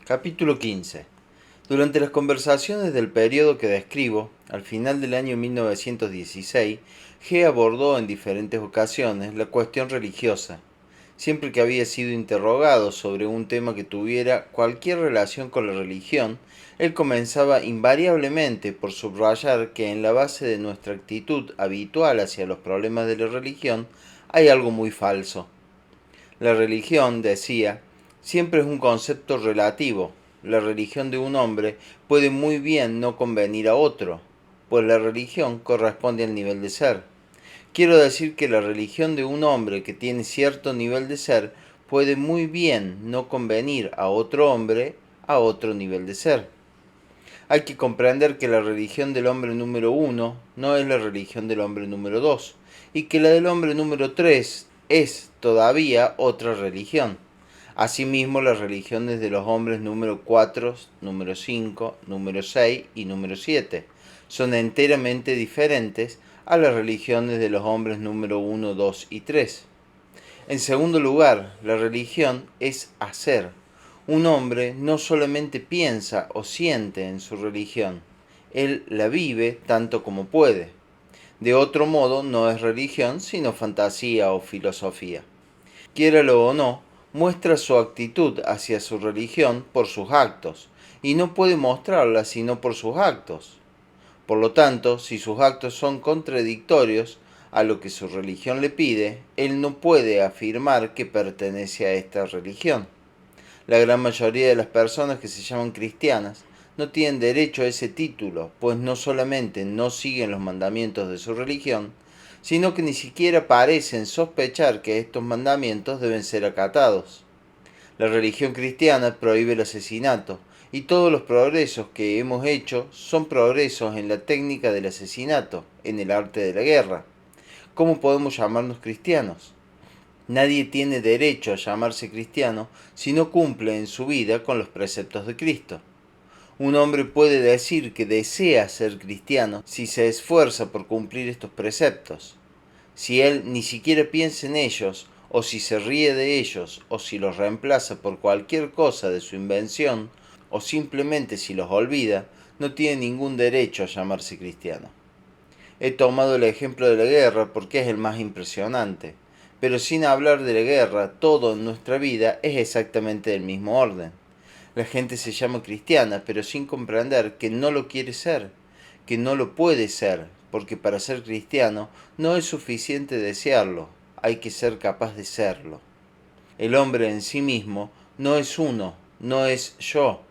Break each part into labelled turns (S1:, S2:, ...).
S1: Capítulo 15. Durante las conversaciones del periodo que describo, al final del año 1916, G abordó en diferentes ocasiones la cuestión religiosa. Siempre que había sido interrogado sobre un tema que tuviera cualquier relación con la religión, él comenzaba invariablemente por subrayar que en la base de nuestra actitud habitual hacia los problemas de la religión hay algo muy falso. La religión, decía, siempre es un concepto relativo. La religión de un hombre puede muy bien no convenir a otro, pues la religión corresponde al nivel de ser. Quiero decir que la religión de un hombre que tiene cierto nivel de ser puede muy bien no convenir a otro hombre a otro nivel de ser. Hay que comprender que la religión del hombre número uno no es la religión del hombre número dos, y que la del hombre número tres es todavía otra religión. Asimismo, las religiones de los hombres número 4, número 5, número 6 y número 7 son enteramente diferentes a las religiones de los hombres número 1, 2 y 3. En segundo lugar, la religión es hacer. Un hombre no solamente piensa o siente en su religión, él la vive tanto como puede. De otro modo, no es religión, sino fantasía o filosofía. Quiéralo o no, muestra su actitud hacia su religión por sus actos, y no puede mostrarla sino por sus actos. Por lo tanto, si sus actos son contradictorios a lo que su religión le pide, él no puede afirmar que pertenece a esta religión. La gran mayoría de las personas que se llaman cristianas no tienen derecho a ese título, pues no solamente no siguen los mandamientos de su religión, sino que ni siquiera parecen sospechar que estos mandamientos deben ser acatados. La religión cristiana prohíbe el asesinato, y todos los progresos que hemos hecho son progresos en la técnica del asesinato, en el arte de la guerra. ¿Cómo podemos llamarnos cristianos? Nadie tiene derecho a llamarse cristiano si no cumple en su vida con los preceptos de Cristo. Un hombre puede decir que desea ser cristiano si se esfuerza por cumplir estos preceptos. Si él ni siquiera piensa en ellos, o si se ríe de ellos, o si los reemplaza por cualquier cosa de su invención, o simplemente si los olvida, no tiene ningún derecho a llamarse cristiano. He tomado el ejemplo de la guerra porque es el más impresionante, pero sin hablar de la guerra, todo en nuestra vida es exactamente del mismo orden. La gente se llama cristiana, pero sin comprender que no lo quiere ser, que no lo puede ser, porque para ser cristiano no es suficiente desearlo, hay que ser capaz de serlo. El hombre en sí mismo no es uno, no es yo,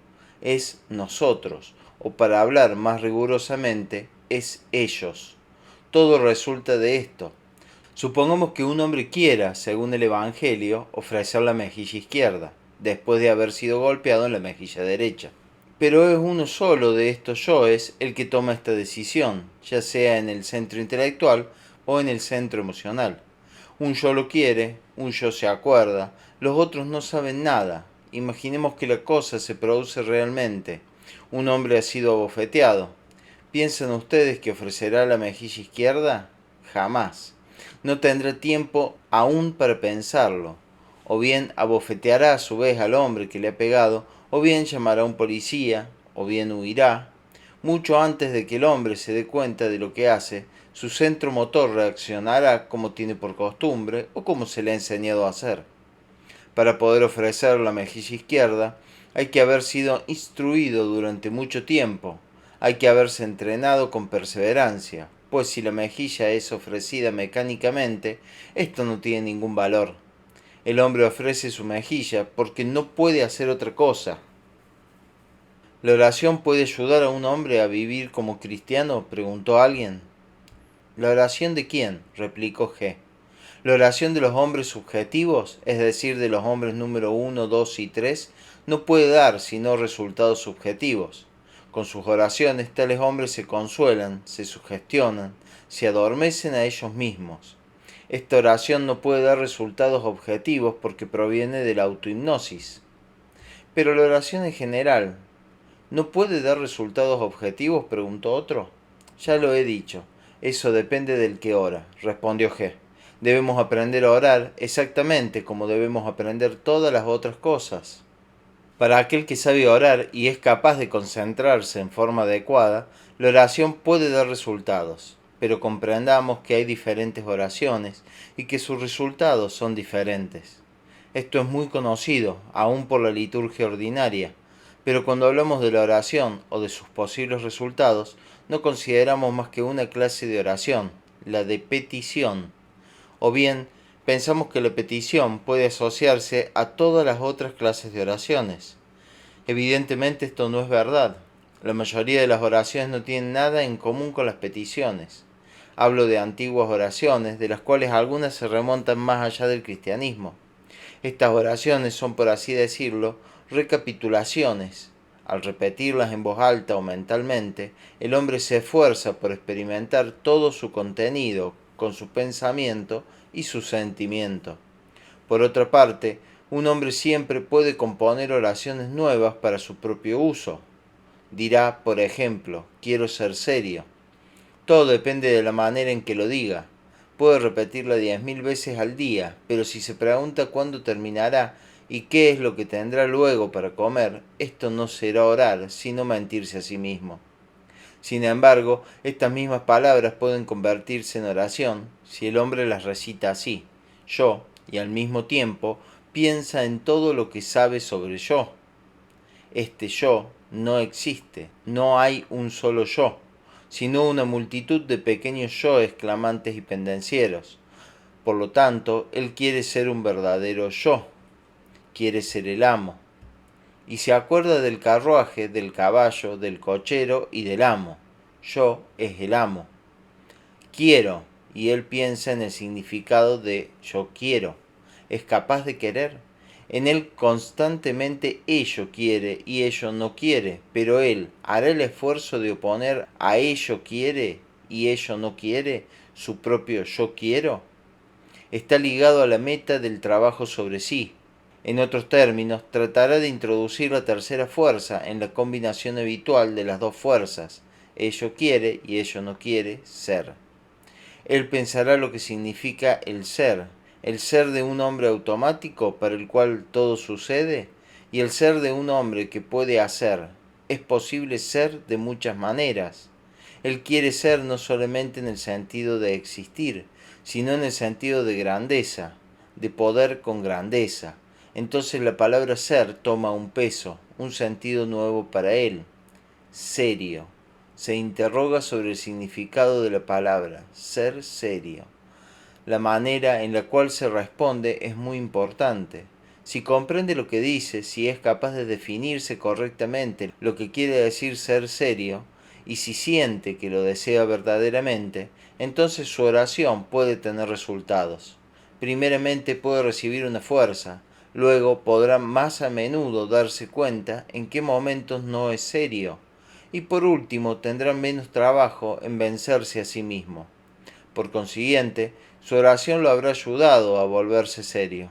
S1: es nosotros, o para hablar más rigurosamente, es ellos. Todo resulta de esto. Supongamos que un hombre quiera, según el Evangelio, ofrecer la mejilla izquierda, después de haber sido golpeado en la mejilla derecha. Pero es uno solo de estos yoes el que toma esta decisión, ya sea en el centro intelectual o en el centro emocional. Un yo lo quiere, un yo se acuerda, los otros no saben nada. Imaginemos que la cosa se produce realmente. Un hombre ha sido abofeteado. ¿Piensan ustedes que ofrecerá la mejilla izquierda? Jamás. No tendrá tiempo aún para pensarlo. O bien abofeteará a su vez al hombre que le ha pegado, o bien llamará a un policía, o bien huirá. Mucho antes de que el hombre se dé cuenta de lo que hace, su centro motor reaccionará como tiene por costumbre o como se le ha enseñado a hacer. Para poder ofrecer la mejilla izquierda, hay que haber sido instruido durante mucho tiempo, hay que haberse entrenado con perseverancia, pues si la mejilla es ofrecida mecánicamente, esto no tiene ningún valor. El hombre ofrece su mejilla porque no puede hacer otra cosa. ¿La oración puede ayudar a un hombre a vivir como cristiano?, preguntó alguien. ¿La oración de quién?, replicó G. La oración de los hombres subjetivos, es decir, de los hombres número 1, 2 y 3, no puede dar sino resultados subjetivos. Con sus oraciones, tales hombres se consuelan, se sugestionan, se adormecen a ellos mismos. Esta oración no puede dar resultados objetivos porque proviene de la autohipnosis. Pero la oración en general, ¿no puede dar resultados objetivos?, preguntó otro. Ya lo he dicho, eso depende del que ora, respondió G. Debemos aprender a orar exactamente como debemos aprender todas las otras cosas. Para aquel que sabe orar y es capaz de concentrarse en forma adecuada, la oración puede dar resultados, pero comprendamos que hay diferentes oraciones y que sus resultados son diferentes. Esto es muy conocido, aún por la liturgia ordinaria, pero cuando hablamos de la oración o de sus posibles resultados, no consideramos más que una clase de oración, la de petición, o bien pensamos que la petición puede asociarse a todas las otras clases de oraciones. Evidentemente esto no es verdad. La mayoría de las oraciones no tienen nada en común con las peticiones. Hablo de antiguas oraciones, de las cuales algunas se remontan más allá del cristianismo. Estas oraciones son, por así decirlo, recapitulaciones. Al repetirlas en voz alta o mentalmente, el hombre se esfuerza por experimentar todo su contenido con su pensamiento y su sentimiento. Por otra parte, un hombre siempre puede componer oraciones nuevas para su propio uso. Dirá, por ejemplo, quiero ser serio. Todo depende de la manera en que lo diga. Puede repetirla 10.000 veces al día, pero si se pregunta cuándo terminará y qué es lo que tendrá luego para comer, esto no será orar, sino mentirse a sí mismo. Sin embargo, estas mismas palabras pueden convertirse en oración si el hombre las recita así: yo, y al mismo tiempo piensa en todo lo que sabe sobre yo. Este yo no existe, no hay un solo yo, sino una multitud de pequeños yoes clamantes y pendencieros. Por lo tanto, él quiere ser un verdadero yo, quiere ser el amo, y se acuerda del carruaje, del caballo, del cochero y del amo. Yo es el amo. Quiero, y él piensa en el significado de yo quiero. Es capaz de querer. En él constantemente ello quiere y ello no quiere, pero él hará el esfuerzo de oponer a ello quiere y ello no quiere su propio yo quiero. Está ligado a la meta del trabajo sobre sí. En otros términos, tratará de introducir la tercera fuerza en la combinación habitual de las dos fuerzas, ello quiere y ello no quiere, ser. Él pensará lo que significa el ser de un hombre automático para el cual todo sucede, y el ser de un hombre que puede hacer. Es posible ser de muchas maneras. Él quiere ser no solamente en el sentido de existir, sino en el sentido de grandeza, de poder con grandeza. Entonces la palabra ser toma un peso, un sentido nuevo para él. Serio. Se interroga sobre el significado de la palabra, ser serio. La manera en la cual se responde es muy importante. Si comprende lo que dice, si es capaz de definirse correctamente lo que quiere decir ser serio, y si siente que lo desea verdaderamente, entonces su oración puede tener resultados. Primeramente puede recibir una fuerza, luego podrá más a menudo darse cuenta en qué momentos no es serio, y por último tendrá menos trabajo en vencerse a sí mismo. Por consiguiente, su oración lo habrá ayudado a volverse serio.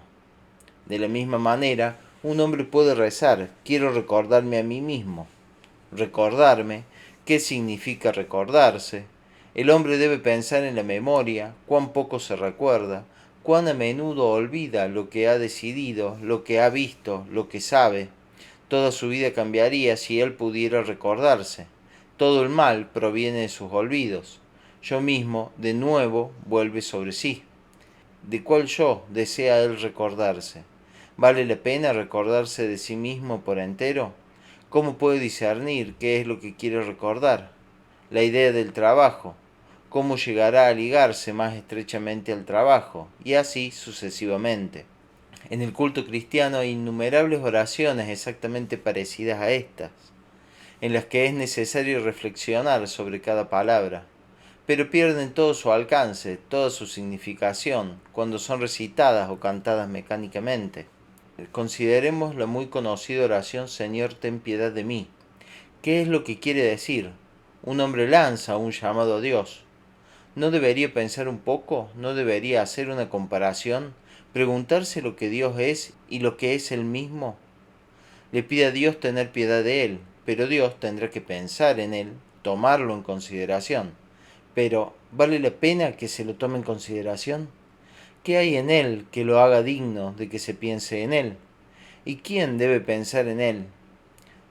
S1: De la misma manera, un hombre puede rezar, quiero recordarme a mí mismo. Recordarme, ¿qué significa recordarse? El hombre debe pensar en la memoria, cuán poco se recuerda, cuán a menudo olvida lo que ha decidido, lo que ha visto, lo que sabe. Toda su vida cambiaría si él pudiera recordarse. Todo el mal proviene de sus olvidos. Yo mismo, de nuevo, vuelve sobre sí. ¿De cuál yo desea él recordarse? ¿Vale la pena recordarse de sí mismo por entero? ¿Cómo puede discernir qué es lo que quiere recordar? La idea del trabajo. ¿Cómo llegará a ligarse más estrechamente al trabajo? Y así sucesivamente. En el culto cristiano hay innumerables oraciones exactamente parecidas a estas, en las que es necesario reflexionar sobre cada palabra, pero pierden todo su alcance, toda su significación, cuando son recitadas o cantadas mecánicamente. Consideremos la muy conocida oración Señor, ten piedad de mí. ¿Qué es lo que quiere decir? Un hombre lanza un llamado a Dios. ¿No debería pensar un poco? ¿No debería hacer una comparación? ¿Preguntarse lo que Dios es y lo que es Él mismo? Le pide a Dios tener piedad de Él, pero Dios tendrá que pensar en Él, tomarlo en consideración. Pero, ¿vale la pena que se lo tome en consideración? ¿Qué hay en Él que lo haga digno de que se piense en Él? ¿Y quién debe pensar en él?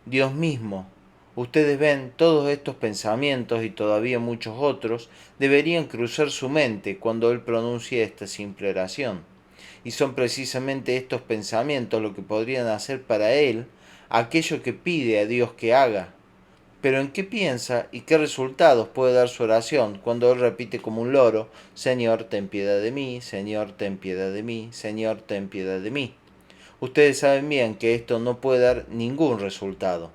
S1: Dios mismo. Ustedes ven, todos estos pensamientos y todavía muchos otros deberían cruzar su mente cuando Él pronuncia esta simple oración. Y son precisamente estos pensamientos lo que podrían hacer para Él aquello que pide a Dios que haga. Pero ¿en qué piensa y qué resultados puede dar su oración cuando Él repite como un loro, Señor, ten piedad de mí, Señor, ten piedad de mí, Señor, ten piedad de mí? Ustedes saben bien que esto no puede dar ningún resultado.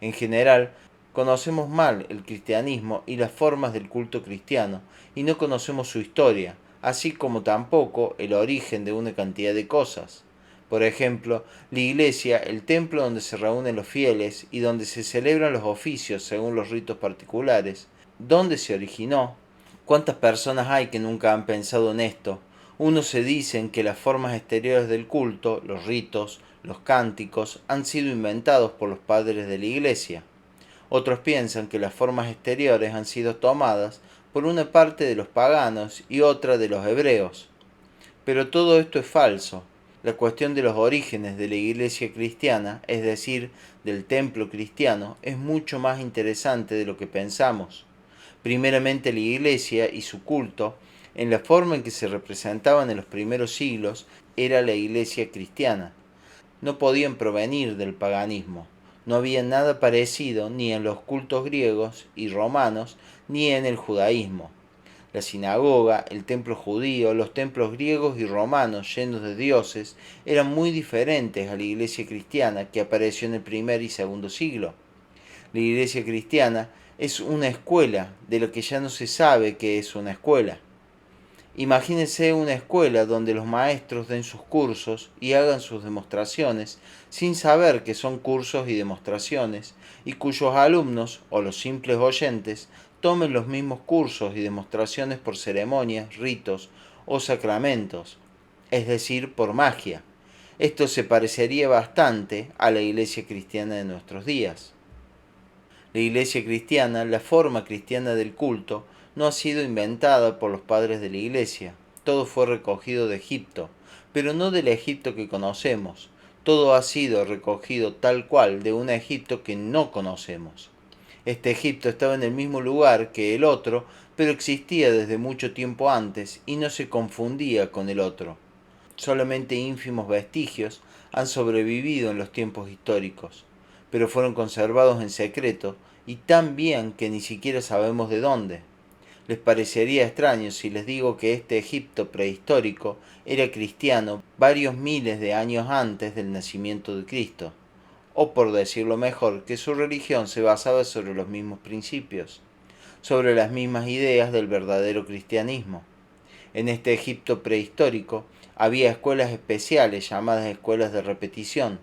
S1: En general, conocemos mal el cristianismo y las formas del culto cristiano, y no conocemos su historia, así como tampoco el origen de una cantidad de cosas. Por ejemplo, la iglesia, el templo donde se reúnen los fieles y donde se celebran los oficios según los ritos particulares. ¿Dónde se originó? ¿Cuántas personas hay que nunca han pensado en esto? Unos se dicen que las formas exteriores del culto, los ritos, los cánticos, han sido inventados por los padres de la iglesia. Otros piensan que las formas exteriores han sido tomadas por una parte de los paganos y otra de los hebreos. Pero todo esto es falso. La cuestión de los orígenes de la iglesia cristiana, es decir, del templo cristiano, es mucho más interesante de lo que pensamos. Primeramente la iglesia y su culto, en la forma en que se representaban en los primeros siglos, era la iglesia cristiana. No podían provenir del paganismo. No había nada parecido ni en los cultos griegos y romanos ni en el judaísmo. La sinagoga, el templo judío, los templos griegos y romanos llenos de dioses eran muy diferentes a la iglesia cristiana que apareció en el primer y segundo siglo. La iglesia cristiana es una escuela de lo que ya no se sabe que es una escuela. Imagínense una escuela donde los maestros den sus cursos y hagan sus demostraciones sin saber que son cursos y demostraciones, y cuyos alumnos o los simples oyentes tomen los mismos cursos y demostraciones por ceremonias, ritos o sacramentos, es decir, por magia. Esto se parecería bastante a la iglesia cristiana de nuestros días. La iglesia cristiana, la forma cristiana del culto, no ha sido inventada por los padres de la iglesia. Todo fue recogido de Egipto, pero no del Egipto que conocemos. Todo ha sido recogido tal cual de un Egipto que no conocemos. Este Egipto estaba en el mismo lugar que el otro, pero existía desde mucho tiempo antes y no se confundía con el otro. Solamente ínfimos vestigios han sobrevivido en los tiempos históricos, pero fueron conservados en secreto y tan bien que ni siquiera sabemos de dónde. Les parecería extraño si les digo que este Egipto prehistórico era cristiano varios miles de años antes del nacimiento de Cristo, o por decirlo mejor, que su religión se basaba sobre los mismos principios, sobre las mismas ideas del verdadero cristianismo. En este Egipto prehistórico había escuelas especiales llamadas escuelas de repetición.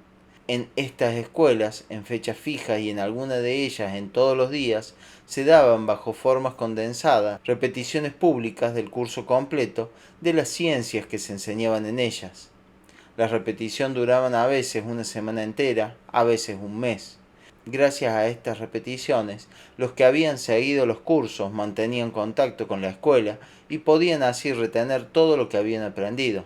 S1: En estas escuelas, en fechas fijas y en alguna de ellas en todos los días, se daban bajo formas condensadas repeticiones públicas del curso completo de las ciencias que se enseñaban en ellas. Las repeticiones duraban a veces una semana entera, a veces un mes. Gracias a estas repeticiones, los que habían seguido los cursos mantenían contacto con la escuela y podían así retener todo lo que habían aprendido.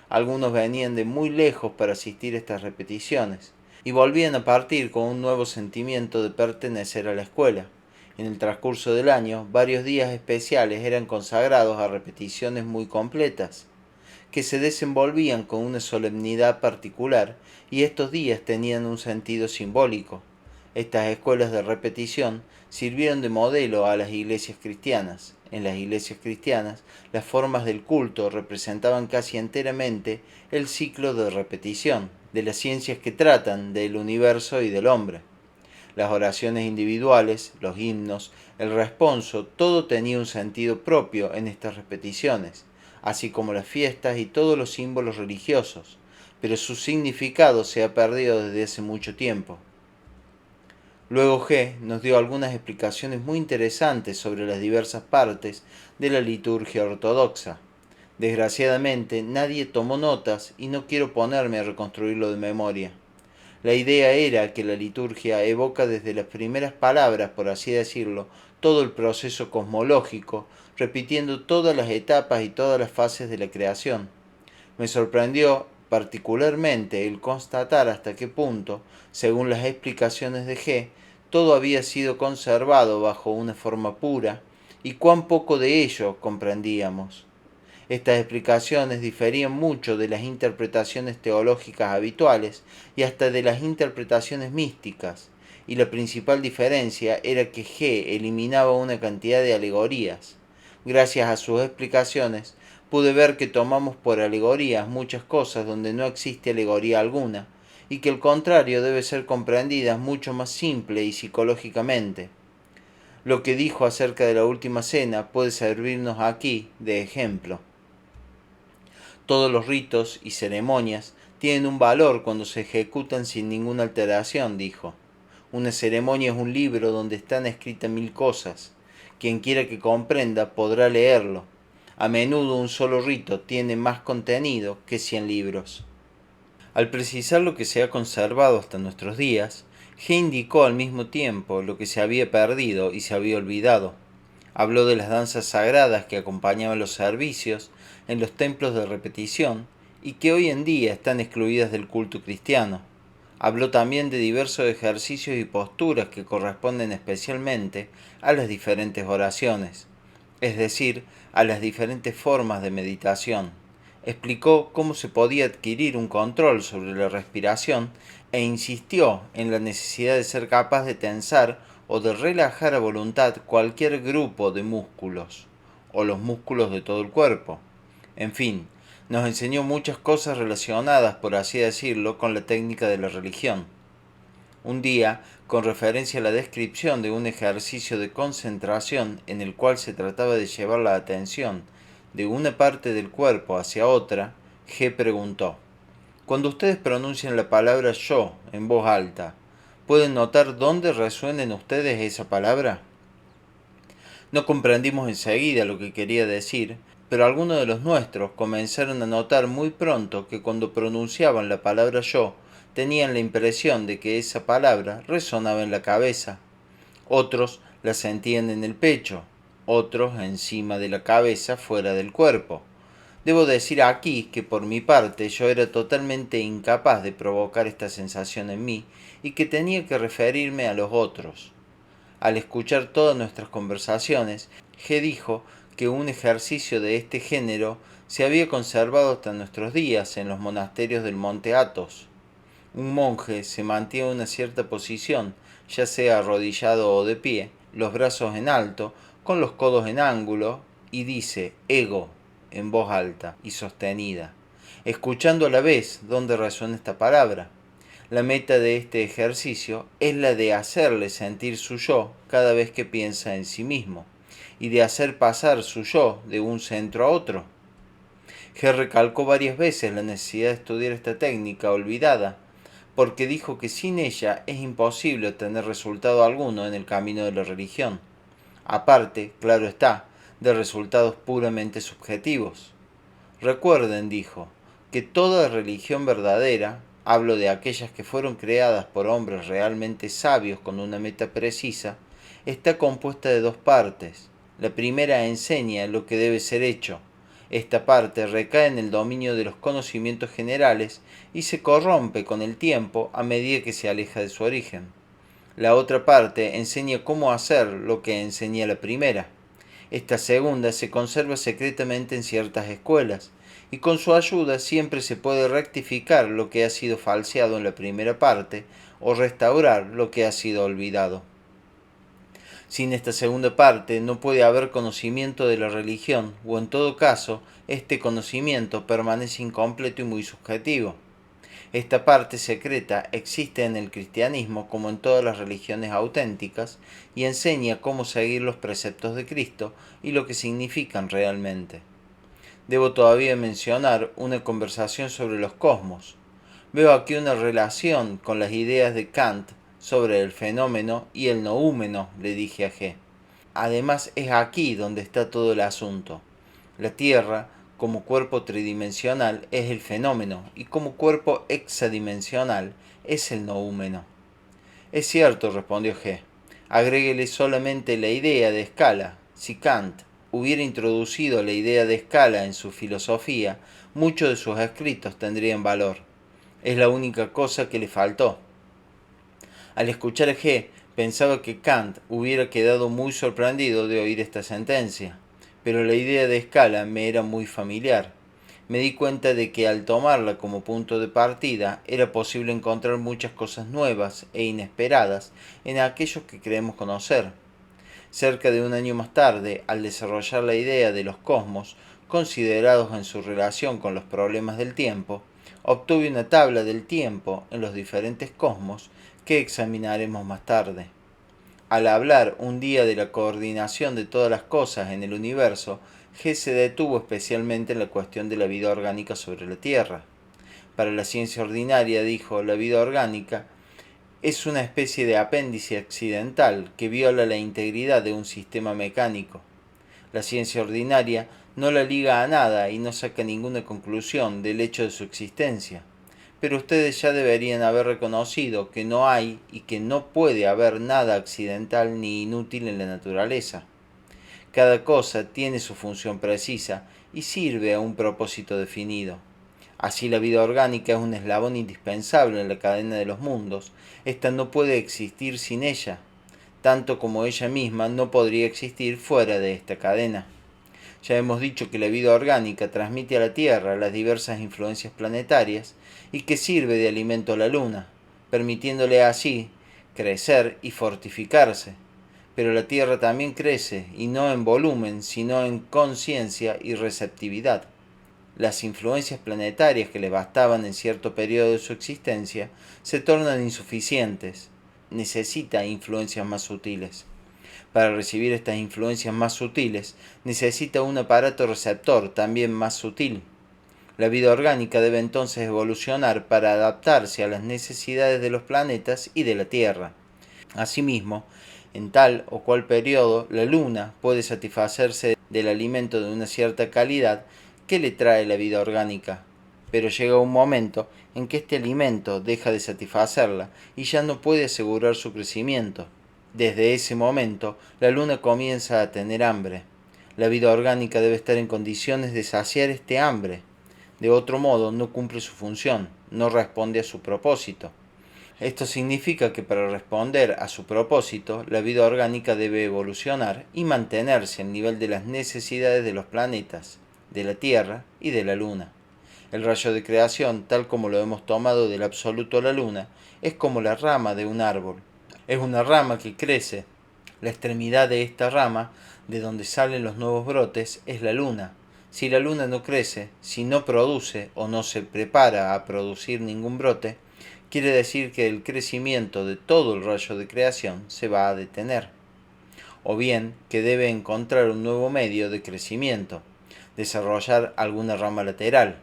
S1: Algunos venían de muy lejos para asistir a estas repeticiones y volvían a partir con un nuevo sentimiento de pertenecer a la escuela. En el transcurso del año, varios días especiales eran consagrados a repeticiones muy completas, que se desenvolvían con una solemnidad particular, y estos días tenían un sentido simbólico. Estas escuelas de repetición sirvieron de modelo a las iglesias cristianas. En las iglesias cristianas, las formas del culto representaban casi enteramente el ciclo de repetición de las ciencias que tratan del universo y del hombre. Las oraciones individuales, los himnos, el responso, todo tenía un sentido propio en estas repeticiones, así como las fiestas y todos los símbolos religiosos, pero su significado se ha perdido desde hace mucho tiempo. Luego G nos dio algunas explicaciones muy interesantes sobre las diversas partes de la liturgia ortodoxa. Desgraciadamente nadie tomó notas y no quiero ponerme a reconstruirlo de memoria. La idea era que la liturgia evoca desde las primeras palabras, por así decirlo, todo el proceso cosmológico, repitiendo todas las etapas y todas las fases de la creación. Me sorprendió particularmente el constatar hasta qué punto, según las explicaciones de G, todo había sido conservado bajo una forma pura, y cuán poco de ello comprendíamos. Estas explicaciones diferían mucho de las interpretaciones teológicas habituales y hasta de las interpretaciones místicas, y la principal diferencia era que G eliminaba una cantidad de alegorías. Gracias a sus explicaciones, pude ver que tomamos por alegorías muchas cosas donde no existe alegoría alguna, y que el contrario debe ser comprendida mucho más simple y psicológicamente. Lo que dijo acerca de la última cena puede servirnos aquí de ejemplo. Todos los ritos y ceremonias tienen un valor cuando se ejecutan sin ninguna alteración, dijo. Una ceremonia es un libro donde están escritas 1000 cosas. Quien quiera que comprenda podrá leerlo. A menudo un solo rito tiene más contenido que 100 libros. Al precisar lo que se ha conservado hasta nuestros días, G indicó al mismo tiempo lo que se había perdido y se había olvidado. Habló de las danzas sagradas que acompañaban los servicios en los templos de repetición y que hoy en día están excluidas del culto cristiano. Habló también de diversos ejercicios y posturas que corresponden especialmente a las diferentes oraciones, es decir, a las diferentes formas de meditación. Explicó cómo se podía adquirir un control sobre la respiración e insistió en la necesidad de ser capaz de tensar o de relajar a voluntad cualquier grupo de músculos, o los músculos de todo el cuerpo. En fin, nos enseñó muchas cosas relacionadas, por así decirlo, con la técnica de la religión. Un día, con referencia a la descripción de un ejercicio de concentración en el cual se trataba de llevar la atención de una parte del cuerpo hacia otra, G preguntó: cuando ustedes pronuncian la palabra yo en voz alta, ¿pueden notar dónde resuena en ustedes esa palabra? No comprendimos enseguida lo que quería decir, pero algunos de los nuestros comenzaron a notar muy pronto que cuando pronunciaban la palabra yo, tenían la impresión de que esa palabra resonaba en la cabeza. Otros la sentían en el pecho, otros encima de la cabeza, fuera del cuerpo. Debo decir aquí que por mi parte yo era totalmente incapaz de provocar esta sensación en mí y que tenía que referirme a los otros. Al escuchar todas nuestras conversaciones, G dijo que un ejercicio de este género se había conservado hasta nuestros días en los monasterios del monte Athos. Un monje se mantiene en una cierta posición, ya sea arrodillado o de pie, los brazos en alto, con los codos en ángulo, y dice ego en voz alta y sostenida, escuchando a la vez dónde resuena esta palabra. La meta de este ejercicio es la de hacerle sentir su yo cada vez que piensa en sí mismo, y de hacer pasar su yo de un centro a otro. G recalcó varias veces la necesidad de estudiar esta técnica olvidada, porque dijo que sin ella es imposible obtener resultado alguno en el camino de la religión. Aparte, claro está, de resultados puramente subjetivos. Recuerden, dijo, que toda religión verdadera, hablo de aquellas que fueron creadas por hombres realmente sabios con una meta precisa, está compuesta de dos partes. La primera enseña lo que debe ser hecho. Esta parte recae en el dominio de los conocimientos generales y se corrompe con el tiempo a medida que se aleja de su origen. La otra parte enseña cómo hacer lo que enseña la primera. Esta segunda se conserva secretamente en ciertas escuelas, y con su ayuda siempre se puede rectificar lo que ha sido falseado en la primera parte o restaurar lo que ha sido olvidado. Sin esta segunda parte no puede haber conocimiento de la religión, o en todo caso, este conocimiento permanece incompleto y muy subjetivo. Esta parte secreta existe en el cristianismo como en todas las religiones auténticas y enseña cómo seguir los preceptos de Cristo y lo que significan realmente. Debo todavía mencionar una conversación sobre los cosmos. Veo aquí una relación con las ideas de Kant sobre el fenómeno y el noúmeno, le dije a G. Además es aquí donde está todo el asunto. La Tierra, como cuerpo tridimensional, es el fenómeno, y como cuerpo hexadimensional es el noúmeno. Es cierto, respondió G. Agréguele solamente la idea de escala. Si Kant hubiera introducido la idea de escala en su filosofía, muchos de sus escritos tendrían valor. Es la única cosa que le faltó. Al escuchar a G, pensaba que Kant hubiera quedado muy sorprendido de oír esta sentencia, pero la idea de escala me era muy familiar. Me di cuenta de que al tomarla como punto de partida era posible encontrar muchas cosas nuevas e inesperadas en aquellos que creemos conocer. Cerca de un año más tarde, al desarrollar la idea de los cosmos, considerados en su relación con los problemas del tiempo, obtuve una tabla del tiempo en los diferentes cosmos que examinaremos más tarde. Al hablar un día de la coordinación de todas las cosas en el universo, G se detuvo especialmente en la cuestión de la vida orgánica sobre la Tierra. Para la ciencia ordinaria, dijo, la vida orgánica es una especie de apéndice accidental que viola la integridad de un sistema mecánico. La ciencia ordinaria no la liga a nada y no saca ninguna conclusión del hecho de su existencia. Pero ustedes ya deberían haber reconocido que no hay y que no puede haber nada accidental ni inútil en la naturaleza. Cada cosa tiene su función precisa y sirve a un propósito definido. Así la vida orgánica es un eslabón indispensable en la cadena de los mundos. Esta no puede existir sin ella, tanto como ella misma no podría existir fuera de esta cadena. Ya hemos dicho que la vida orgánica transmite a la Tierra las diversas influencias planetarias y que sirve de alimento a la Luna, permitiéndole así crecer y fortificarse. Pero la Tierra también crece, y no en volumen, sino en conciencia y receptividad. Las influencias planetarias que le bastaban en cierto periodo de su existencia se tornan insuficientes. Necesita influencias más sutiles. Para recibir estas influencias más sutiles, necesita un aparato receptor también más sutil. La vida orgánica debe entonces evolucionar para adaptarse a las necesidades de los planetas y de la Tierra. Asimismo, en tal o cual periodo, la Luna puede satisfacerse del alimento de una cierta calidad que le trae la vida orgánica, pero llega un momento en que este alimento deja de satisfacerla y ya no puede asegurar su crecimiento. Desde ese momento, la Luna comienza a tener hambre. La vida orgánica debe estar en condiciones de saciar este hambre. De otro modo, no cumple su función, no responde a su propósito. Esto significa que para responder a su propósito, la vida orgánica debe evolucionar y mantenerse al nivel de las necesidades de los planetas, de la Tierra y de la Luna. El rayo de creación, tal como lo hemos tomado del absoluto a la Luna, es como la rama de un árbol. Es una rama que crece. La extremidad de esta rama, de donde salen los nuevos brotes, es la Luna. Si la Luna no crece, si no produce o no se prepara a producir ningún brote, quiere decir que el crecimiento de todo el rayo de creación se va a detener. O bien que debe encontrar un nuevo medio de crecimiento, desarrollar alguna rama lateral.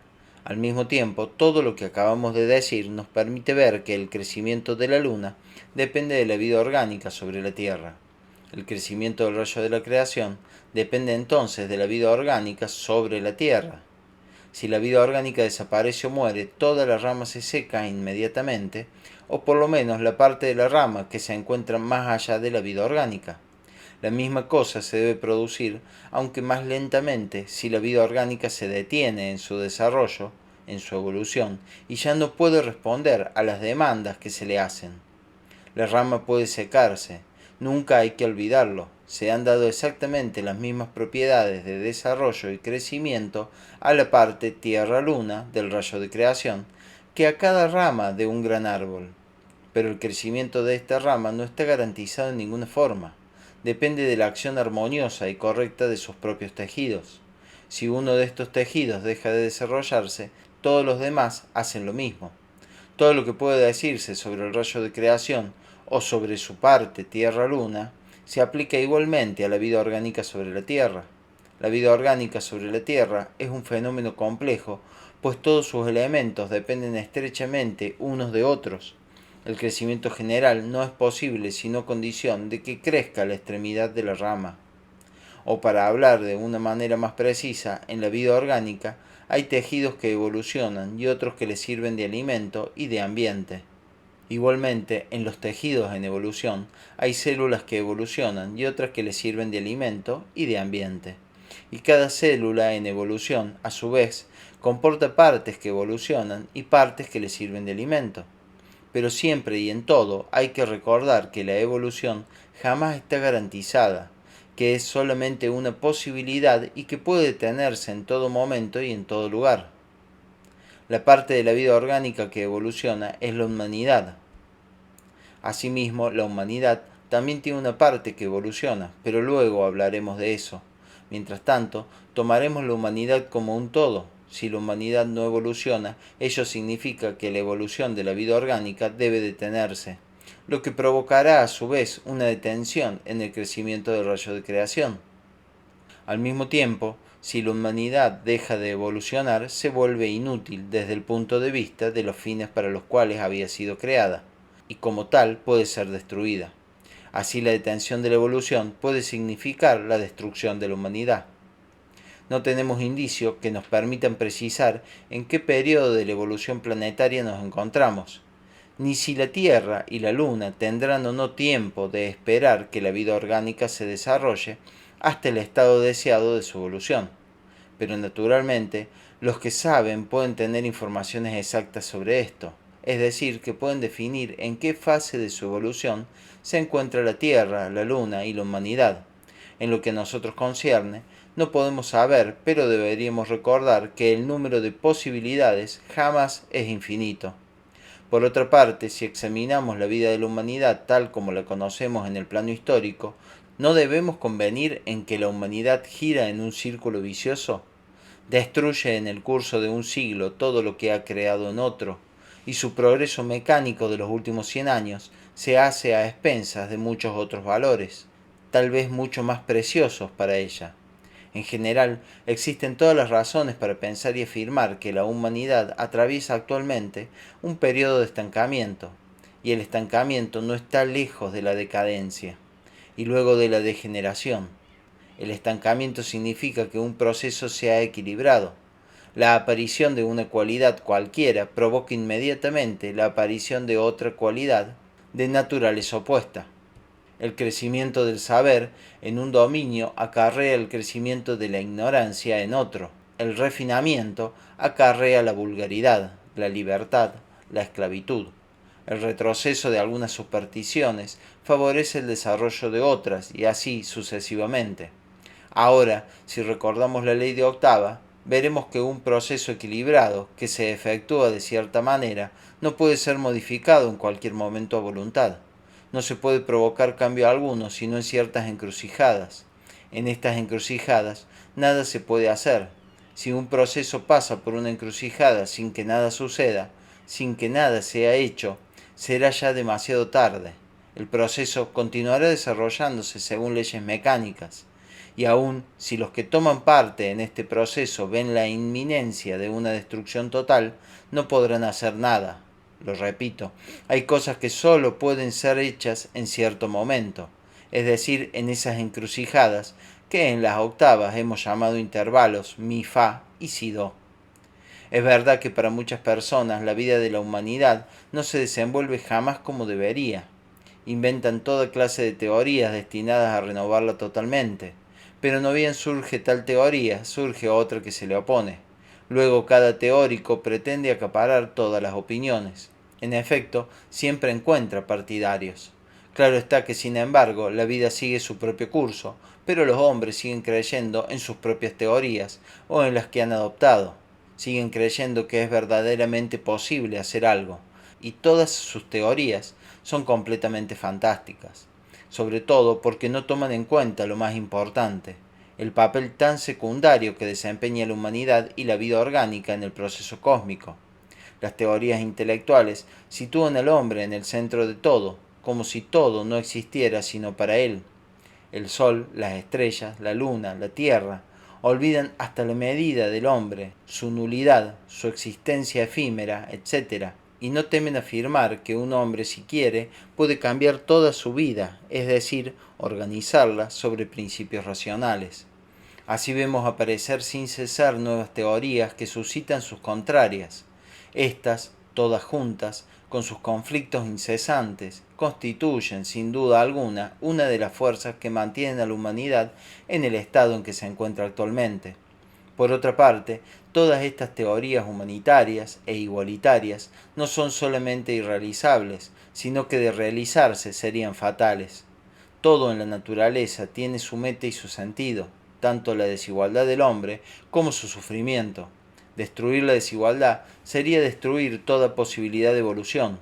S1: Al mismo tiempo, todo lo que acabamos de decir nos permite ver que el crecimiento de la Luna depende de la vida orgánica sobre la Tierra. El crecimiento del rayo de la creación depende entonces de la vida orgánica sobre la Tierra. Si la vida orgánica desaparece o muere, toda la rama se seca inmediatamente, o por lo menos la parte de la rama que se encuentra más allá de la vida orgánica. La misma cosa se debe producir, aunque más lentamente, si la vida orgánica se detiene en su desarrollo, en su evolución, y ya no puede responder a las demandas que se le hacen. La rama puede secarse, nunca hay que olvidarlo. Se han dado exactamente las mismas propiedades de desarrollo y crecimiento a la parte Tierra-Luna del rayo de creación que a cada rama de un gran árbol. Pero el crecimiento de esta rama no está garantizado en ninguna forma. Depende de la acción armoniosa y correcta de sus propios tejidos. Si uno de estos tejidos deja de desarrollarse, todos los demás hacen lo mismo. Todo lo que puede decirse sobre el rayo de creación o sobre su parte Tierra-Luna se aplica igualmente a la vida orgánica sobre la Tierra. La vida orgánica sobre la Tierra es un fenómeno complejo, pues todos sus elementos dependen estrechamente unos de otros. El crecimiento general no es posible sino condición de que crezca la extremidad de la rama. O para hablar de una manera más precisa, en la vida orgánica hay tejidos que evolucionan y otros que les sirven de alimento y de ambiente. Igualmente, en los tejidos en evolución hay células que evolucionan y otras que les sirven de alimento y de ambiente. Y cada célula en evolución, a su vez, Comporta partes que evolucionan y partes que le sirven de alimento. Pero siempre y en todo hay que recordar que la evolución jamás está garantizada, que es solamente una posibilidad y que puede detenerse en todo momento y en todo lugar. La parte de la vida orgánica que evoluciona es la humanidad. Asimismo, la humanidad también tiene una parte que evoluciona, pero luego hablaremos de eso. Mientras tanto, tomaremos la humanidad como un todo. Si la humanidad no evoluciona, ello significa que la evolución de la vida orgánica debe detenerse, lo que provocará a su vez una detención en el crecimiento del rayo de creación. Al mismo tiempo, si la humanidad deja de evolucionar, se vuelve inútil desde el punto de vista de los fines para los cuales había sido creada, y como tal puede ser destruida. Así la detención de la evolución puede significar la destrucción de la humanidad. No tenemos indicios que nos permitan precisar en qué periodo de la evolución planetaria nos encontramos, ni si la Tierra y la Luna tendrán o no tiempo de esperar que la vida orgánica se desarrolle hasta el estado deseado de su evolución. Pero naturalmente, los que saben pueden tener informaciones exactas sobre esto, es decir, que pueden definir en qué fase de su evolución se encuentra la Tierra, la Luna y la humanidad. En lo que a nosotros concierne, no podemos saber, pero deberíamos recordar que el número de posibilidades jamás es infinito. Por otra parte, si examinamos la vida de la humanidad tal como la conocemos en el plano histórico, ¿no debemos convenir en que la humanidad gira en un círculo vicioso? Destruye en el curso de un siglo todo lo que ha creado en otro, y su progreso mecánico de los últimos 100 años se hace a expensas de muchos otros valores, tal vez mucho más preciosos para ella. En general, existen todas las razones para pensar y afirmar que la humanidad atraviesa actualmente un periodo de estancamiento, y el estancamiento no está lejos de la decadencia, y luego de la degeneración. El estancamiento significa que un proceso se ha equilibrado. La aparición de una cualidad cualquiera provoca inmediatamente la aparición de otra cualidad de naturaleza opuesta. El crecimiento del saber en un dominio acarrea el crecimiento de la ignorancia en otro. El refinamiento acarrea la vulgaridad, la libertad, la esclavitud. El retroceso de algunas supersticiones favorece el desarrollo de otras y así sucesivamente. Ahora, si recordamos la ley de octava, veremos que un proceso equilibrado que se efectúa de cierta manera no puede ser modificado en cualquier momento a voluntad. No se puede provocar cambio alguno sino en ciertas encrucijadas. En estas encrucijadas nada se puede hacer. Si un proceso pasa por una encrucijada sin que nada suceda, sin que nada sea hecho, será ya demasiado tarde. El proceso continuará desarrollándose según leyes mecánicas. Y aun si los que toman parte en este proceso ven la inminencia de una destrucción total, no podrán hacer nada. Lo repito, hay cosas que solo pueden ser hechas en cierto momento, es decir, en esas encrucijadas que en las octavas hemos llamado intervalos mi, fa y si, do. Es verdad que para muchas personas la vida de la humanidad no se desenvuelve jamás como debería. Inventan toda clase de teorías destinadas a renovarla totalmente. Pero no bien surge tal teoría, surge otra que se le opone. Luego cada teórico pretende acaparar todas las opiniones. En efecto, siempre encuentra partidarios. Claro está que, sin embargo, la vida sigue su propio curso, pero los hombres siguen creyendo en sus propias teorías o en las que han adoptado. Siguen creyendo que es verdaderamente posible hacer algo, y todas sus teorías son completamente fantásticas, sobre todo porque no toman en cuenta lo más importante, el papel tan secundario que desempeña la humanidad y la vida orgánica en el proceso cósmico. Las teorías intelectuales sitúan al hombre en el centro de todo, como si todo no existiera sino para él. El sol, las estrellas, la luna, la tierra, olvidan hasta la medida del hombre, su nulidad, su existencia efímera, etc., y no temen afirmar que un hombre, si quiere, puede cambiar toda su vida, es decir, organizarla sobre principios racionales. Así vemos aparecer sin cesar nuevas teorías que suscitan sus contrarias. Estas, todas juntas, con sus conflictos incesantes, constituyen, sin duda alguna, una de las fuerzas que mantienen a la humanidad en el estado en que se encuentra actualmente. Por otra parte, todas estas teorías humanitarias e igualitarias no son solamente irrealizables, sino que de realizarse serían fatales. Todo en la naturaleza tiene su meta y su sentido, tanto la desigualdad del hombre como su sufrimiento. Destruir la desigualdad sería destruir toda posibilidad de evolución.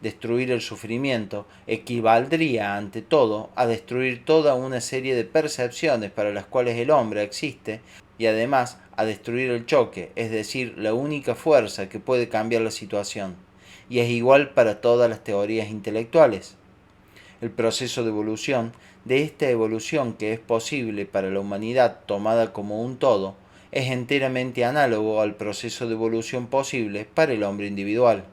S1: Destruir el sufrimiento equivaldría, ante todo, a destruir toda una serie de percepciones para las cuales el hombre existe y además a destruir el choque, es decir, la única fuerza que puede cambiar la situación. Y es igual para todas las teorías intelectuales. El proceso de evolución, de esta evolución que es posible para la humanidad tomada como un todo, es enteramente análogo al proceso de evolución posible para el hombre individual.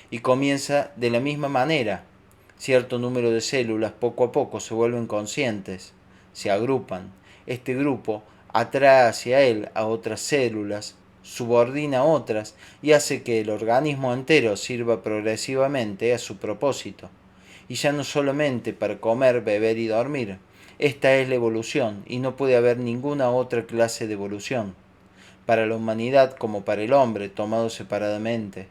S1: Y comienza de la misma manera. Cierto número de células poco a poco se vuelven conscientes, se agrupan. Este grupo atrae hacia él a otras células, subordina a otras y hace que el organismo entero sirva progresivamente a su propósito. Y ya no solamente para comer, beber y dormir. Esta es la evolución y no puede haber ninguna otra clase de evolución, para la humanidad como para el hombre, tomado separadamente.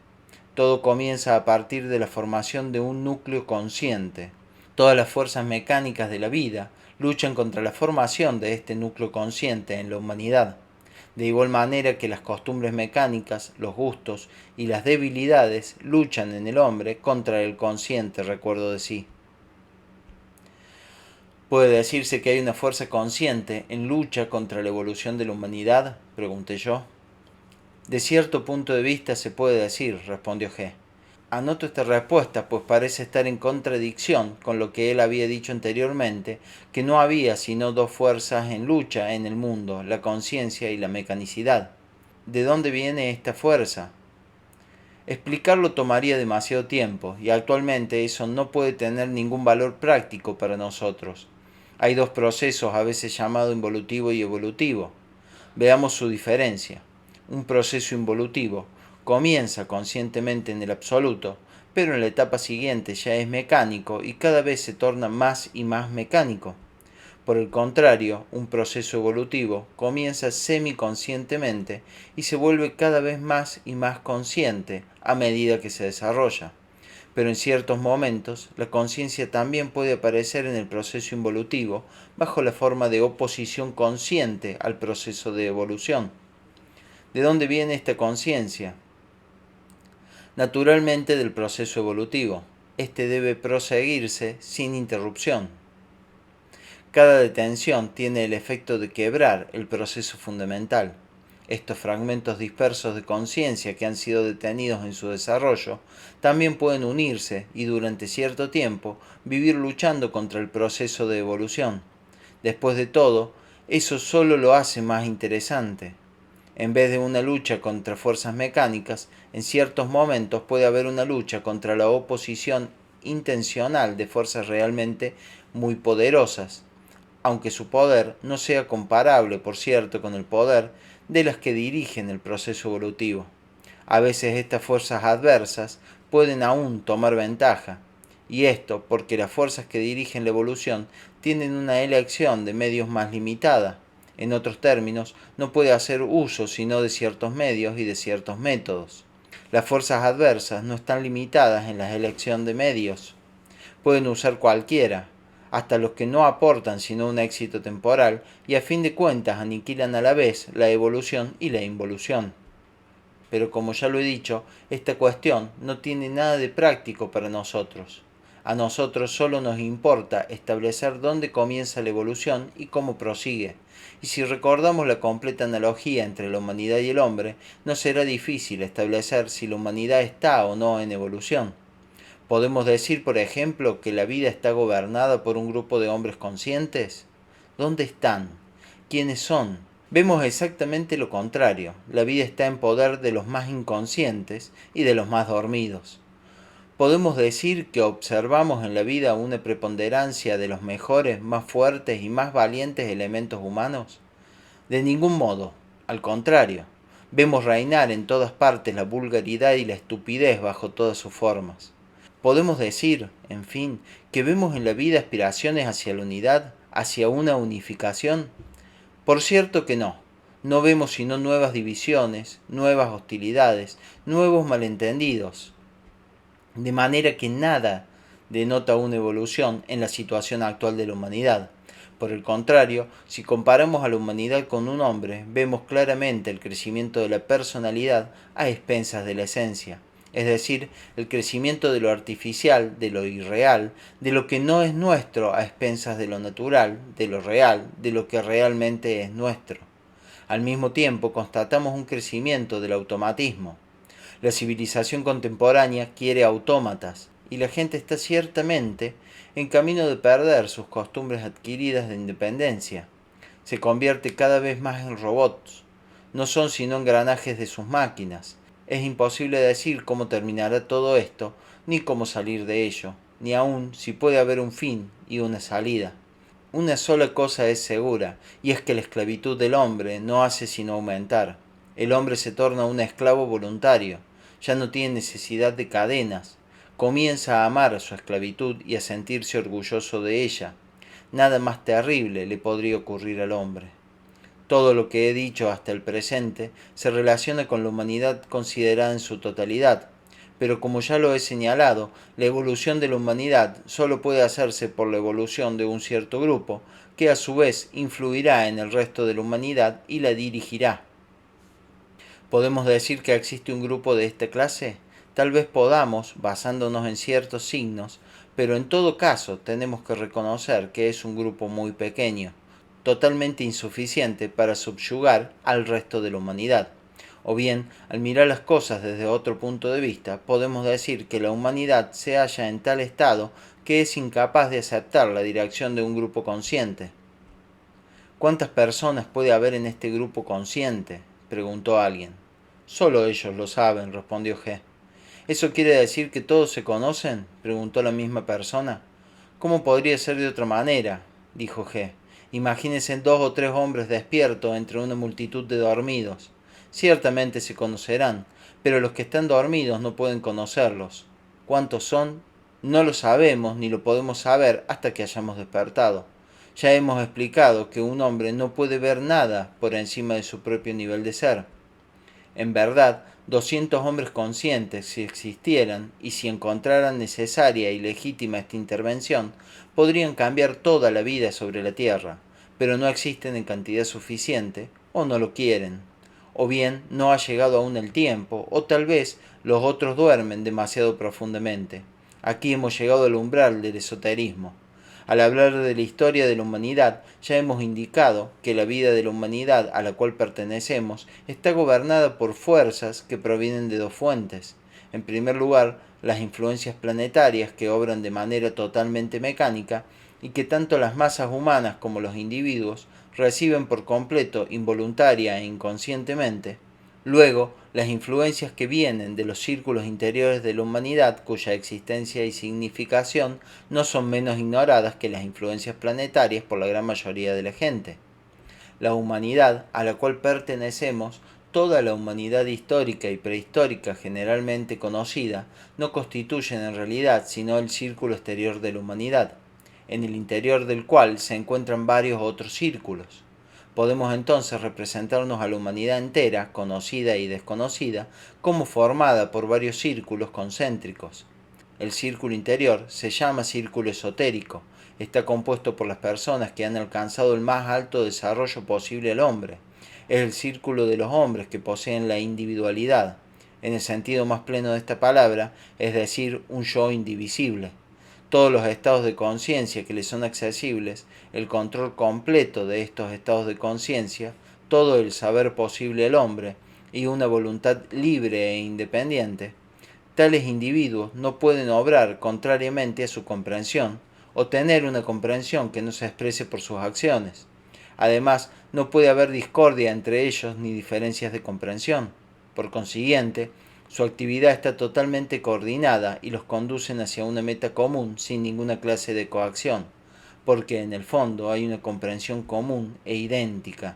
S1: Todo comienza a partir de la formación de un núcleo consciente. Todas las fuerzas mecánicas de la vida luchan contra la formación de este núcleo consciente en la humanidad, de igual manera que las costumbres mecánicas, los gustos y las debilidades luchan en el hombre contra el consciente recuerdo de sí. ¿Puede decirse que hay una fuerza consciente en lucha contra la evolución de la humanidad?, pregunté yo. De cierto punto de vista se puede decir, respondió G. Anoto esta respuesta, pues parece estar en contradicción con lo que él había dicho anteriormente, que no había sino dos fuerzas en lucha en el mundo, la conciencia y la mecanicidad. ¿De dónde viene esta fuerza? Explicarlo tomaría demasiado tiempo, y actualmente eso no puede tener ningún valor práctico para nosotros. Hay dos procesos, a veces llamados involutivo y evolutivo. Veamos su diferencia. Un proceso involutivo comienza conscientemente en el absoluto, pero en la etapa siguiente ya es mecánico y cada vez se torna más y más mecánico. Por el contrario, un proceso evolutivo comienza semiconscientemente y se vuelve cada vez más y más consciente a medida que se desarrolla. Pero en ciertos momentos, la conciencia también puede aparecer en el proceso involutivo bajo la forma de oposición consciente al proceso de evolución. ¿De dónde viene esta conciencia? Naturalmente del proceso evolutivo. Este debe proseguirse sin interrupción. Cada detención tiene el efecto de quebrar el proceso fundamental. Estos fragmentos dispersos de conciencia que han sido detenidos en su desarrollo también pueden unirse y durante cierto tiempo vivir luchando contra el proceso de evolución. Después de todo, eso solo lo hace más interesante. En vez de una lucha contra fuerzas mecánicas, en ciertos momentos puede haber una lucha contra la oposición intencional de fuerzas realmente muy poderosas, aunque su poder no sea comparable, por cierto, con el poder de las que dirigen el proceso evolutivo. A veces estas fuerzas adversas pueden aún tomar ventaja, y esto porque las fuerzas que dirigen la evolución tienen una elección de medios más limitada. En otros términos, no puede hacer uso sino de ciertos medios y de ciertos métodos. Las fuerzas adversas no están limitadas en la elección de medios. Pueden usar cualquiera, hasta los que no aportan sino un éxito temporal, y a fin de cuentas aniquilan a la vez la evolución y la involución. Pero como ya lo he dicho, esta cuestión no tiene nada de práctico para nosotros. A nosotros solo nos importa establecer dónde comienza la evolución y cómo prosigue. Y si recordamos la completa analogía entre la humanidad y el hombre, no será difícil establecer si la humanidad está o no en evolución. ¿Podemos decir, por ejemplo, que la vida está gobernada por un grupo de hombres conscientes? ¿Dónde están? ¿Quiénes son? Vemos exactamente lo contrario. La vida está en poder de los más inconscientes y de los más dormidos. ¿Podemos decir que observamos en la vida una preponderancia de los mejores, más fuertes y más valientes elementos humanos? De ningún modo. Al contrario, vemos reinar en todas partes la vulgaridad y la estupidez bajo todas sus formas. Podemos decir, en fin, que vemos en la vida aspiraciones hacia la unidad, hacia una unificación. Por cierto que no. No vemos sino nuevas divisiones, nuevas hostilidades, nuevos malentendidos. De manera que nada denota una evolución en la situación actual de la humanidad. Por el contrario, si comparamos a la humanidad con un hombre, vemos claramente el crecimiento de la personalidad a expensas de la esencia, es decir, el crecimiento de lo artificial, de lo irreal, de lo que no es nuestro a expensas de lo natural, de lo real, de lo que realmente es nuestro. Al mismo tiempo, constatamos un crecimiento del automatismo. La civilización contemporánea quiere autómatas, y la gente está ciertamente en camino de perder sus costumbres adquiridas de independencia. Se convierte cada vez más en robots. No son sino engranajes de sus máquinas. Es imposible decir cómo terminará todo esto, ni cómo salir de ello, ni aun si puede haber un fin y una salida. Una sola cosa es segura, y es que la esclavitud del hombre no hace sino aumentar. El hombre se torna un esclavo voluntario, ya no tiene necesidad de cadenas, comienza a amar a su esclavitud y a sentirse orgulloso de ella. Nada más terrible le podría ocurrir al hombre. Todo lo que he dicho hasta el presente se relaciona con la humanidad considerada en su totalidad, pero como ya lo he señalado, la evolución de la humanidad solo puede hacerse por la evolución de un cierto grupo, que a su vez influirá en el resto de la humanidad y la dirigirá. ¿Podemos decir que existe un grupo de esta clase? Tal vez podamos, basándonos en ciertos signos, pero en todo caso tenemos que reconocer que es un grupo muy pequeño, totalmente insuficiente para subyugar al resto de la humanidad. O bien, al mirar las cosas desde otro punto de vista, podemos decir que la humanidad se halla en tal estado que es incapaz de aceptar la dirección de un grupo consciente. ¿Cuántas personas puede haber en este grupo consciente?, preguntó alguien. Solo ellos lo saben, respondió G. ¿Eso quiere decir que todos se conocen?, preguntó la misma persona. ¿Cómo podría ser de otra manera?, dijo G. Imagínense 2 o 3 hombres despiertos entre una multitud de dormidos. Ciertamente se conocerán, pero los que están dormidos no pueden conocerlos. ¿Cuántos son? No lo sabemos ni lo podemos saber hasta que hayamos despertado. Ya hemos explicado que un hombre no puede ver nada por encima de su propio nivel de ser. En verdad, 200 hombres conscientes, si existieran y si encontraran necesaria y legítima esta intervención, podrían cambiar toda la vida sobre la Tierra, pero no existen en cantidad suficiente o no lo quieren. O bien no ha llegado aún el tiempo, o tal vez los otros duermen demasiado profundamente. Aquí hemos llegado al umbral del esoterismo. Al hablar de la historia de la humanidad, ya hemos indicado que la vida de la humanidad a la cual pertenecemos está gobernada por fuerzas que provienen de 2 fuentes. En primer lugar, las influencias planetarias que obran de manera totalmente mecánica y que tanto las masas humanas como los individuos reciben por completo, involuntaria e inconscientemente. Luego, las influencias que vienen de los círculos interiores de la humanidad, cuya existencia y significación no son menos ignoradas que las influencias planetarias por la gran mayoría de la gente. La humanidad a la cual pertenecemos, toda la humanidad histórica y prehistórica generalmente conocida, no constituyen en realidad sino el círculo exterior de la humanidad, en el interior del cual se encuentran varios otros círculos. Podemos entonces representarnos a la humanidad entera, conocida y desconocida, como formada por varios círculos concéntricos. El círculo interior se llama círculo esotérico. Está compuesto por las personas que han alcanzado el más alto desarrollo posible al hombre. Es el círculo de los hombres que poseen la individualidad, en el sentido más pleno de esta palabra, es decir, un yo indivisible. Todos los estados de conciencia que les son accesibles, el control completo de estos estados de conciencia, todo el saber posible al hombre y una voluntad libre e independiente. Tales individuos no pueden obrar contrariamente a su comprensión o tener una comprensión que no se exprese por sus acciones. Además, no puede haber discordia entre ellos ni diferencias de comprensión. Por consiguiente, su actividad está totalmente coordinada y los conducen hacia una meta común sin ninguna clase de coacción, porque en el fondo hay una comprensión común e idéntica.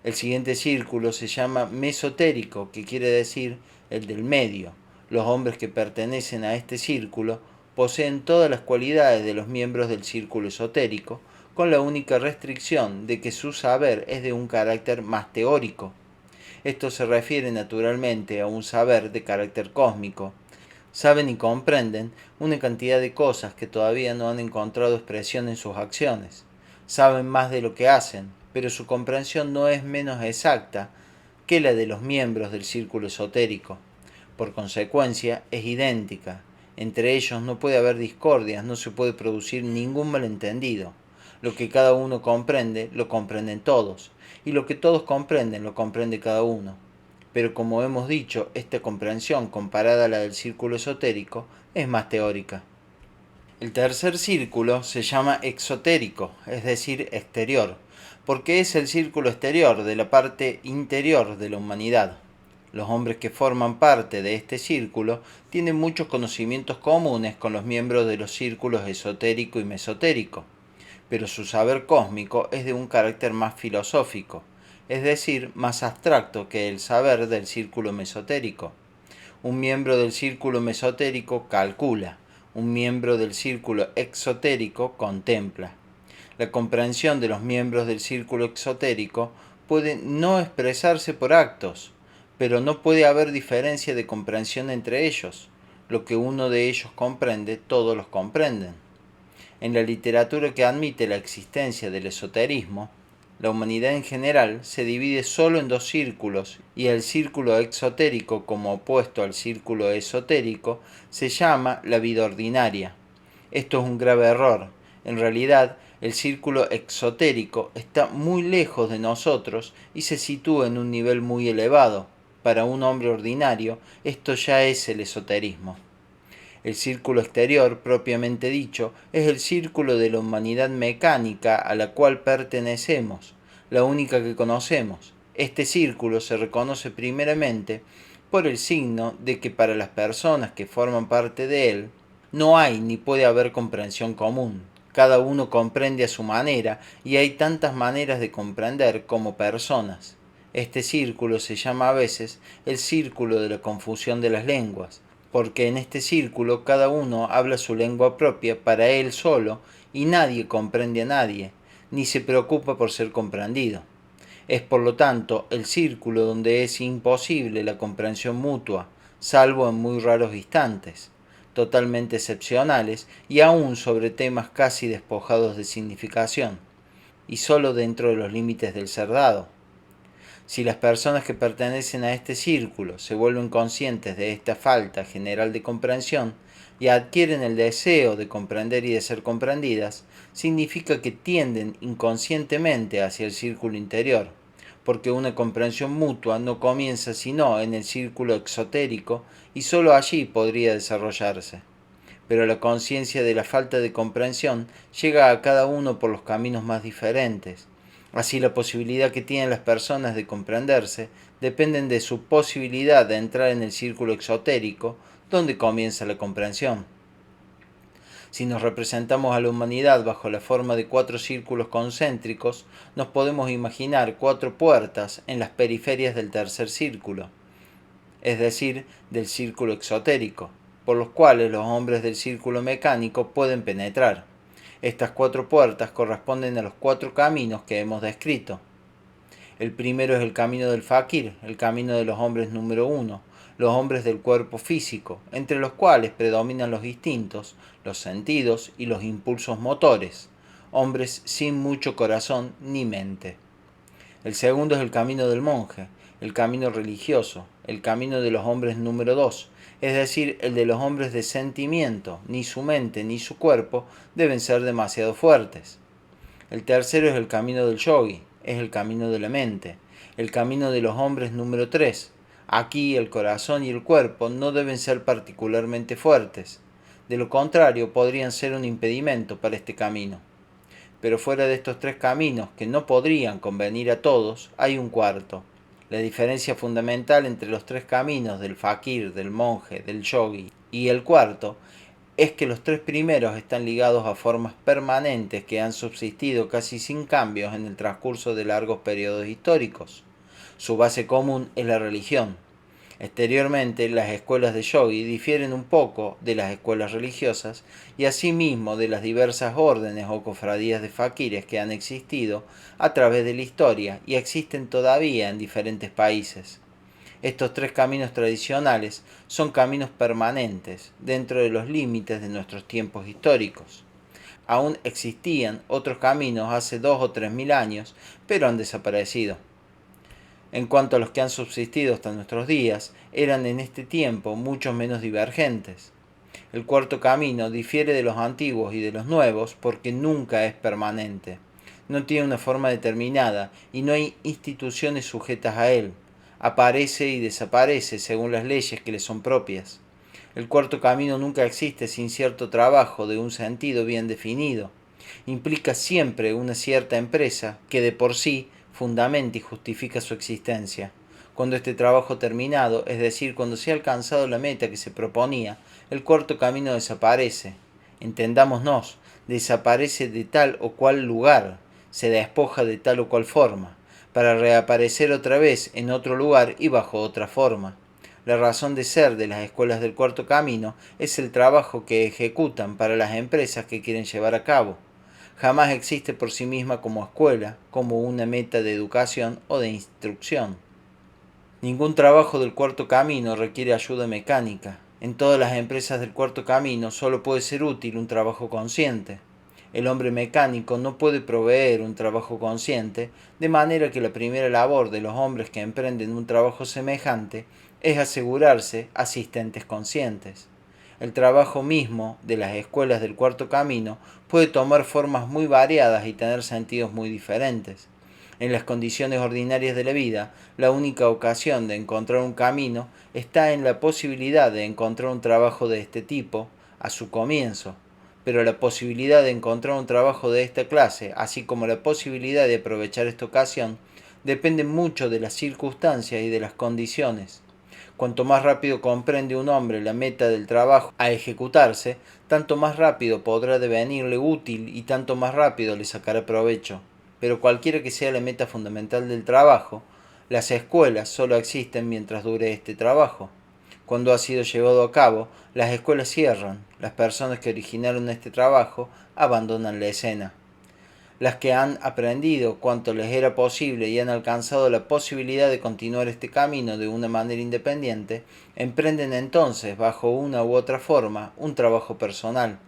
S1: El siguiente círculo se llama mesotérico, que quiere decir el del medio. Los hombres que pertenecen a este círculo poseen todas las cualidades de los miembros del círculo esotérico, con la única restricción de que su saber es de un carácter más teórico. Esto se refiere naturalmente a un saber de carácter cósmico. Saben y comprenden una cantidad de cosas que todavía no han encontrado expresión en sus acciones. Saben más de lo que hacen, pero su comprensión no es menos exacta que la de los miembros del círculo esotérico. Por consecuencia, es idéntica. Entre ellos no puede haber discordias, no se puede producir ningún malentendido. Lo que cada uno comprende, lo comprenden todos, y lo que todos comprenden, lo comprende cada uno. Pero como hemos dicho, esta comprensión, comparada a la del círculo esotérico, es más teórica. El tercer círculo se llama exotérico, es decir, exterior, porque es el círculo exterior de la parte interior de la humanidad. Los hombres que forman parte de este círculo tienen muchos conocimientos comunes con los miembros de los círculos esotérico y mesotérico, pero su saber cósmico es de un carácter más filosófico, es decir, más abstracto que el saber del círculo mesotérico. Un miembro del círculo mesotérico calcula, un miembro del círculo exotérico contempla. La comprensión de los miembros del círculo exotérico puede no expresarse por actos, pero no puede haber diferencia de comprensión entre ellos. Lo que uno de ellos comprende, todos los comprenden. En la literatura que admite la existencia del esoterismo, la humanidad en general se divide solo en dos círculos, y el círculo exotérico como opuesto al círculo esotérico se llama la vida ordinaria. Esto es un grave error. En realidad, el círculo exotérico está muy lejos de nosotros y se sitúa en un nivel muy elevado. Para un hombre ordinario, esto ya es el esoterismo. El círculo exterior, propiamente dicho, es el círculo de la humanidad mecánica a la cual pertenecemos, la única que conocemos. Este círculo se reconoce primeramente por el signo de que para las personas que forman parte de él, no hay ni puede haber comprensión común. Cada uno comprende a su manera y hay tantas maneras de comprender como personas. Este círculo se llama a veces el círculo de la confusión de las lenguas, porque en este círculo cada uno habla su lengua propia para él solo y nadie comprende a nadie, ni se preocupa por ser comprendido. Es por lo tanto el círculo donde es imposible la comprensión mutua, salvo en muy raros instantes, totalmente excepcionales y aún sobre temas casi despojados de significación, y solo dentro de los límites del ser dado. Si las personas que pertenecen a este círculo se vuelven conscientes de esta falta general de comprensión y adquieren el deseo de comprender y de ser comprendidas, significa que tienden inconscientemente hacia el círculo interior, porque una comprensión mutua no comienza sino en el círculo exotérico y sólo allí podría desarrollarse. Pero la conciencia de la falta de comprensión llega a cada uno por los caminos más diferentes. Así la posibilidad que tienen las personas de comprenderse dependen de su posibilidad de entrar en el círculo exotérico, donde comienza la comprensión. Si nos representamos a la humanidad bajo la forma de 4 círculos concéntricos, nos podemos imaginar 4 puertas en las periferias del tercer círculo, es decir, del círculo exotérico, por los cuales los hombres del círculo mecánico pueden penetrar. Estas 4 puertas corresponden a los 4 caminos que hemos descrito. El primero es el camino del fakir, el camino de los hombres número 1, los hombres del cuerpo físico, entre los cuales predominan los instintos, los sentidos y los impulsos motores, hombres sin mucho corazón ni mente. El segundo es el camino del monje, el camino religioso, el camino de los hombres número 2, es decir, el de los hombres de sentimiento. Ni su mente ni su cuerpo deben ser demasiado fuertes. El tercero es el camino del yogi, es el camino de la mente, el camino de los hombres número 3. Aquí el corazón y el cuerpo no deben ser particularmente fuertes, de lo contrario podrían ser un impedimento para este camino. Pero fuera de estos 3 caminos, que no podrían convenir a todos, hay un cuarto. La diferencia fundamental entre los 3 caminos del fakir, del monje, del yogi y el cuarto es que los 3 primeros están ligados a formas permanentes que han subsistido casi sin cambios en el transcurso de largos periodos históricos. Su base común es la religión. Exteriormente, las escuelas de yogi difieren un poco de las escuelas religiosas y asimismo de las diversas órdenes o cofradías de faquires que han existido a través de la historia y existen todavía en diferentes países. Estos tres caminos tradicionales son caminos permanentes dentro de los límites de nuestros tiempos históricos. Aún existían otros caminos hace 2 o 3 mil años, pero han desaparecido. En cuanto a los que han subsistido hasta nuestros días, eran en este tiempo mucho menos divergentes. El cuarto camino difiere de los antiguos y de los nuevos porque nunca es permanente. No tiene una forma determinada y no hay instituciones sujetas a él. Aparece y desaparece según las leyes que le son propias. El cuarto camino nunca existe sin cierto trabajo de un sentido bien definido. Implica siempre una cierta empresa que de por sí fundamenta y justifica su existencia. Cuando este trabajo terminado, es decir, cuando se ha alcanzado la meta que se proponía, el cuarto camino desaparece. Entendámonos, desaparece de tal o cual lugar, se despoja de tal o cual forma, para reaparecer otra vez en otro lugar y bajo otra forma. La razón de ser de las escuelas del cuarto camino es el trabajo que ejecutan para las empresas que quieren llevar a cabo. Jamás existe por sí misma como escuela, como una meta de educación o de instrucción. Ningún trabajo del cuarto camino requiere ayuda mecánica. En todas las empresas del cuarto camino solo puede ser útil un trabajo consciente. El hombre mecánico no puede proveer un trabajo consciente, de manera que la primera labor de los hombres que emprenden un trabajo semejante es asegurarse asistentes conscientes. El trabajo mismo de las escuelas del cuarto camino puede tomar formas muy variadas y tener sentidos muy diferentes. En las condiciones ordinarias de la vida, la única ocasión de encontrar un camino está en la posibilidad de encontrar un trabajo de este tipo a su comienzo, pero la posibilidad de encontrar un trabajo de esta clase, así como la posibilidad de aprovechar esta ocasión, depende mucho de las circunstancias y de las condiciones. Cuanto más rápido comprende un hombre la meta del trabajo a ejecutarse, tanto más rápido podrá devenirle útil y tanto más rápido le sacará provecho. Pero cualquiera que sea la meta fundamental del trabajo, las escuelas solo existen mientras dure este trabajo. Cuando ha sido llevado a cabo, las escuelas cierran, las personas que originaron este trabajo abandonan la escena. Las que han aprendido cuanto les era posible y han alcanzado la posibilidad de continuar este camino de una manera independiente, emprenden entonces, bajo una u otra forma, un trabajo personal.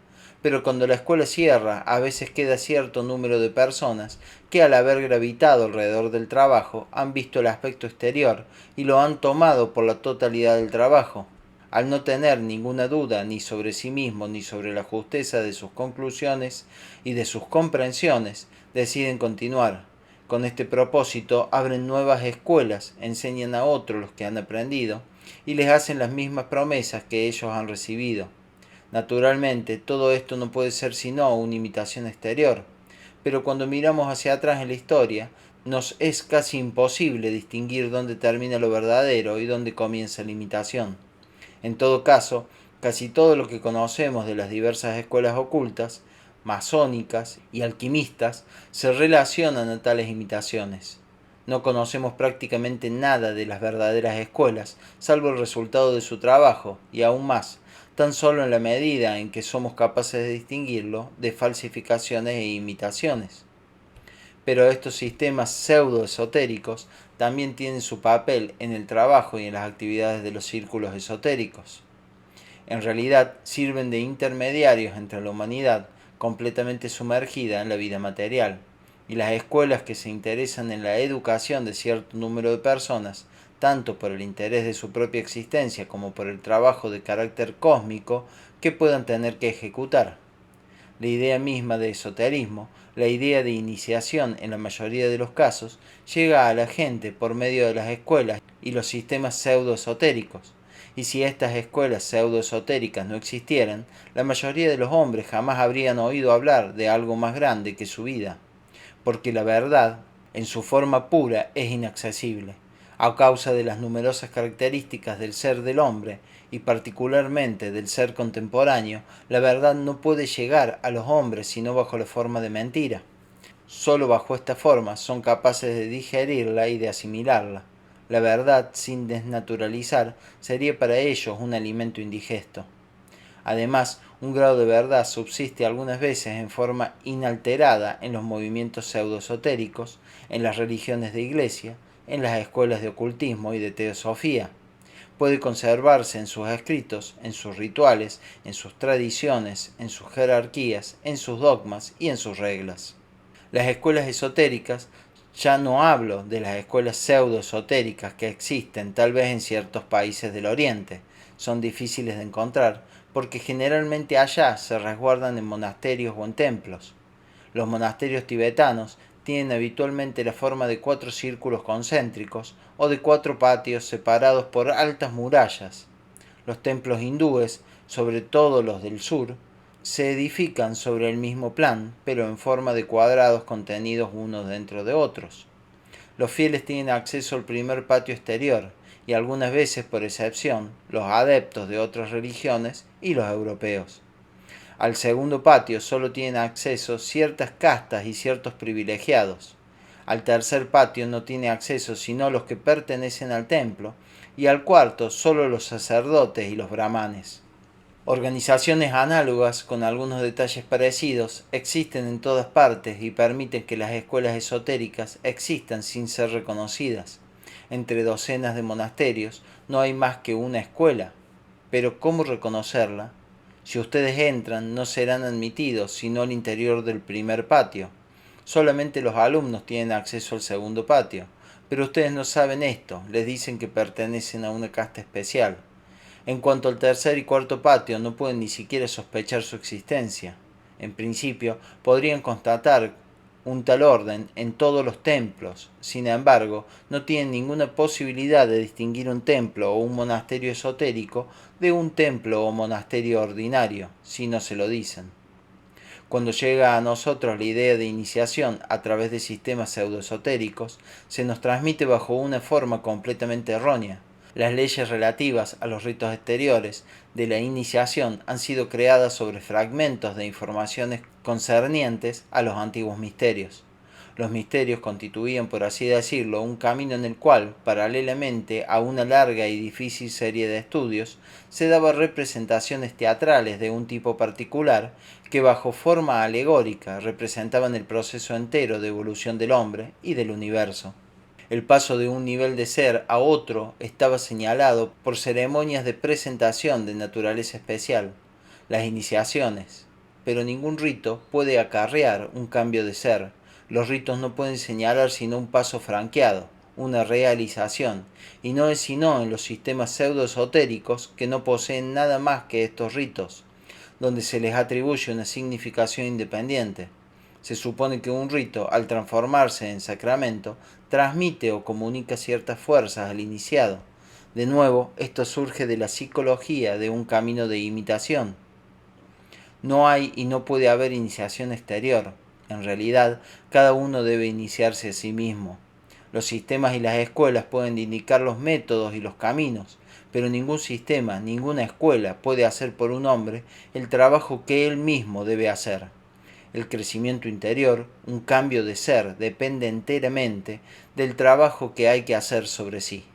S1: Pero cuando la escuela cierra, a veces queda cierto número de personas que al haber gravitado alrededor del trabajo han visto el aspecto exterior y lo han tomado por la totalidad del trabajo. Al no tener ninguna duda ni sobre sí mismo ni sobre la justeza de sus conclusiones y de sus comprensiones, deciden continuar. Con este propósito abren nuevas escuelas, enseñan a otros los que han aprendido y les hacen las mismas promesas que ellos han recibido. Naturalmente, todo esto no puede ser sino una imitación exterior, pero cuando miramos hacia atrás en la historia, nos es casi imposible distinguir dónde termina lo verdadero y dónde comienza la imitación. En todo caso, casi todo lo que conocemos de las diversas escuelas ocultas, masónicas y alquimistas, se relacionan a tales imitaciones. No conocemos prácticamente nada de las verdaderas escuelas, salvo el resultado de su trabajo, y aún más, tan solo en la medida en que somos capaces de distinguirlo de falsificaciones e imitaciones. Pero estos sistemas pseudo-esotéricos también tienen su papel en el trabajo y en las actividades de los círculos esotéricos. En realidad sirven de intermediarios entre la humanidad completamente sumergida en la vida material, y las escuelas que se interesan en la educación de cierto número de personas, tanto por el interés de su propia existencia como por el trabajo de carácter cósmico que puedan tener que ejecutar. La idea misma de esoterismo, la idea de iniciación en la mayoría de los casos, llega a la gente por medio de las escuelas y los sistemas pseudoesotéricos. Y si estas escuelas pseudoesotéricas no existieran, la mayoría de los hombres jamás habrían oído hablar de algo más grande que su vida, porque la verdad, en su forma pura, es inaccesible, a causa de las numerosas características del ser del hombre, y particularmente del ser contemporáneo. La verdad no puede llegar a los hombres sino bajo la forma de mentira. Solo bajo esta forma son capaces de digerirla y de asimilarla. La verdad, sin desnaturalizar, sería para ellos un alimento indigesto. Además, un grado de verdad subsiste algunas veces en forma inalterada en los movimientos pseudoesotéricos, en las religiones de iglesia, en las escuelas de ocultismo y de teosofía. Puede conservarse en sus escritos, en sus rituales, en sus tradiciones, en sus jerarquías, en sus dogmas y en sus reglas. Las escuelas esotéricas, ya no hablo de las escuelas pseudoesotéricas que existen tal vez en ciertos países del Oriente, son difíciles de encontrar porque generalmente allá se resguardan en monasterios o en templos. Los monasterios tibetanos tienen habitualmente la forma de 4 círculos concéntricos o de 4 patios separados por altas murallas. Los templos hindúes, sobre todo los del sur, se edifican sobre el mismo plan, pero en forma de cuadrados contenidos unos dentro de otros. Los fieles tienen acceso al primer patio exterior, y algunas veces, por excepción, los adeptos de otras religiones y los europeos. Al segundo patio solo tienen acceso ciertas castas y ciertos privilegiados. Al tercer patio no tiene acceso sino los que pertenecen al templo, y al cuarto solo los sacerdotes y los brahmanes. Organizaciones análogas, con algunos detalles parecidos, existen en todas partes y permiten que las escuelas esotéricas existan sin ser reconocidas. Entre docenas de monasterios no hay más que una escuela, pero ¿cómo reconocerla? Si ustedes entran, no serán admitidos sino al interior del primer patio. Solamente los alumnos tienen acceso al segundo patio, pero ustedes no saben esto, les dicen que pertenecen a una casta especial. En cuanto al tercer y cuarto patio, no pueden ni siquiera sospechar su existencia. En principio, podrían constatar un tal orden en todos los templos. Sin embargo, no tienen ninguna posibilidad de distinguir un templo o un monasterio esotérico de un templo o monasterio ordinario, si no se lo dicen. Cuando llega a nosotros la idea de iniciación a través de sistemas pseudoesotéricos, se nos transmite bajo una forma completamente errónea. Las leyes relativas a los ritos exteriores de la iniciación han sido creadas sobre fragmentos de informaciones concernientes a los antiguos misterios. Los misterios constituían, por así decirlo, un camino en el cual, paralelamente a una larga y difícil serie de estudios, se daban representaciones teatrales de un tipo particular que bajo forma alegórica representaban el proceso entero de evolución del hombre y del universo. El paso de un nivel de ser a otro estaba señalado por ceremonias de presentación de naturaleza especial, las iniciaciones, pero ningún rito puede acarrear un cambio de ser. Los ritos no pueden señalar sino un paso franqueado, una realización, y no es sino en los sistemas pseudoesotéricos que no poseen nada más que estos ritos, donde se les atribuye una significación independiente. Se supone que un rito, al transformarse en sacramento, transmite o comunica ciertas fuerzas al iniciado. De nuevo, esto surge de la psicología de un camino de imitación. No hay y no puede haber iniciación exterior. En realidad, cada uno debe iniciarse a sí mismo. Los sistemas y las escuelas pueden indicar los métodos y los caminos, pero ningún sistema, ninguna escuela puede hacer por un hombre el trabajo que él mismo debe hacer. El crecimiento interior, un cambio de ser, depende enteramente del trabajo que hay que hacer sobre sí.